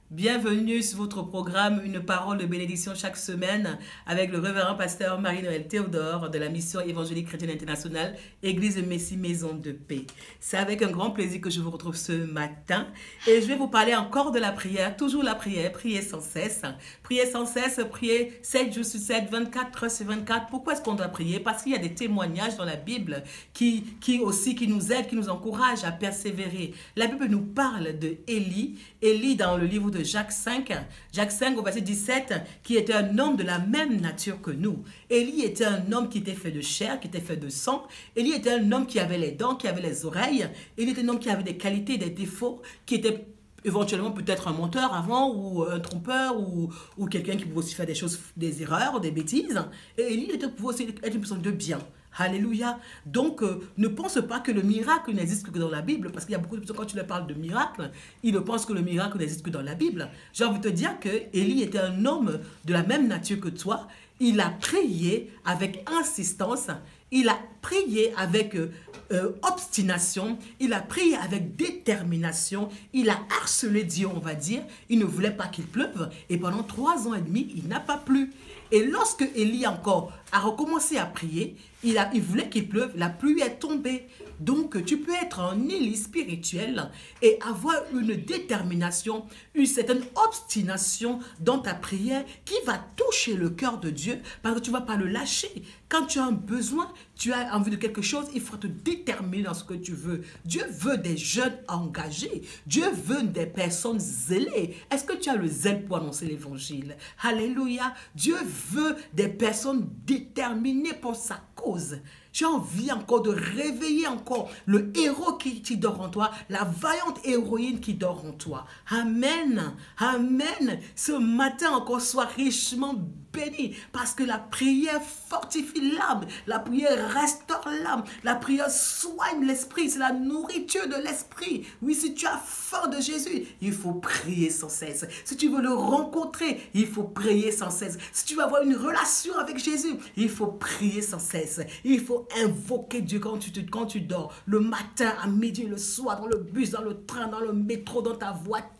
Bienvenue sur votre programme Une parole de bénédiction chaque semaine avec le révérend pasteur Marie-Noël Théodore de la mission évangélique chrétienne internationale Église Messie Maison de Paix. C'est avec un grand plaisir que je vous retrouve ce matin et je vais vous parler encore de la prière, toujours la prière, prier sans cesse, prier 7 jours sur 7, 24 heures sur 24. Pourquoi est-ce qu'on doit prier? Parce qu'il y a des témoignages dans la Bible qui nous aident, qui nous encouragent à persévérer. La Bible nous parle de Élie dans le livre de Jacques 5 au verset 17, qui était un homme de la même nature que nous. Élie était un homme qui était fait de chair, qui était fait de sang. Élie était un homme qui avait les dents, qui avait les oreilles. Élie était un homme qui avait des qualités, des défauts, qui était éventuellement peut-être un menteur avant, ou un trompeur, ou quelqu'un qui pouvait aussi faire des choses, des erreurs, des bêtises. Et Élie pouvait aussi être une personne de bien. Alléluia. Donc, ne pense pas que le miracle n'existe que dans la Bible, parce qu'il y a beaucoup de personnes, quand tu leur parles de miracle, ils ne pensent que le miracle n'existe que dans la Bible. J'ai envie de te dire que Élie était un homme de la même nature que toi. Il a prié avec insistance, il a prié avec obstination, il a prié avec détermination, il a harcelé Dieu, on va dire. Il ne voulait pas qu'il pleuve, et pendant 3 ans et demi, il n'a pas plu. Et lorsque Élie encore a recommencé à prier, il voulait qu'il pleuve, la pluie est tombée. Donc tu peux être en Élie spirituel et avoir une détermination, une certaine obstination dans ta prière qui va toucher le cœur de Dieu parce que tu ne vas pas le lâcher. Quand tu as un besoin, tu as envie de quelque chose, il faut te déterminer dans ce que tu veux. Dieu veut des jeunes engagés. Dieu veut des personnes zélées. Est-ce que tu as le zèle pour annoncer l'évangile? Alléluia. Dieu veut des personnes déterminées pour sa cause. J'ai envie encore de réveiller encore le héros qui dort en toi, la vaillante héroïne qui dort en toi. Amen. Amen. Ce matin encore, sois richement béni parce que la prière fortifie l'âme, la prière restaure l'âme, la prière soigne l'esprit, c'est la nourriture de l'esprit. Oui, si tu as faim de Jésus, il faut prier sans cesse. Si tu veux le rencontrer, il faut prier sans cesse. Si tu veux avoir une relation avec Jésus, il faut prier sans cesse. Il faut invoquer Dieu quand tu dors, le matin, à midi, le soir, dans le bus, dans le train, dans le métro, dans ta voiture.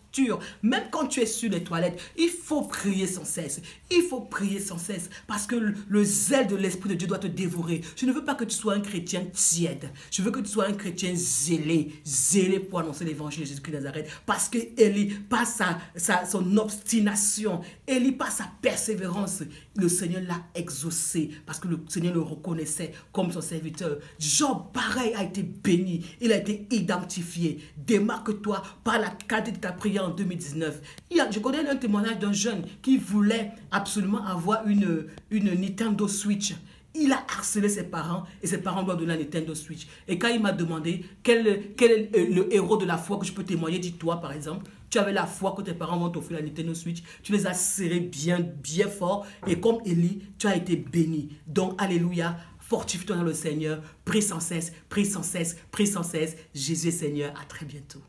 Même quand tu es sur les toilettes, il faut prier sans cesse. Il faut prier sans cesse parce que le zèle de l'Esprit de Dieu doit te dévorer. Je ne veux pas que tu sois un chrétien tiède. Je veux que tu sois un chrétien zélé pour annoncer l'évangile de Jésus-Christ de Nazareth. Parce que Élie, par son obstination, Élie, par sa persévérance, le Seigneur l'a exaucé parce que le Seigneur le reconnaissait comme son serviteur. Job, pareil, a été béni. Il a été identifié. Démarque-toi par la qualité de ta prière en 2019. Je connais un témoignage d'un jeune qui voulait absolument avoir une Nintendo Switch. Il a harcelé ses parents et ses parents lui ont donné la Nintendo Switch. Et quand il m'a demandé quel est le héros de la foi que je peux témoigner, dis-toi par exemple, tu avais la foi que tes parents vont t'offrir la Nintendo Switch, tu les as serrés bien fort et comme Élie, tu as été béni. Donc, alléluia, fortifie-toi dans le Seigneur, prie sans cesse, prie sans cesse, prie sans cesse. Jésus est Seigneur, à très bientôt.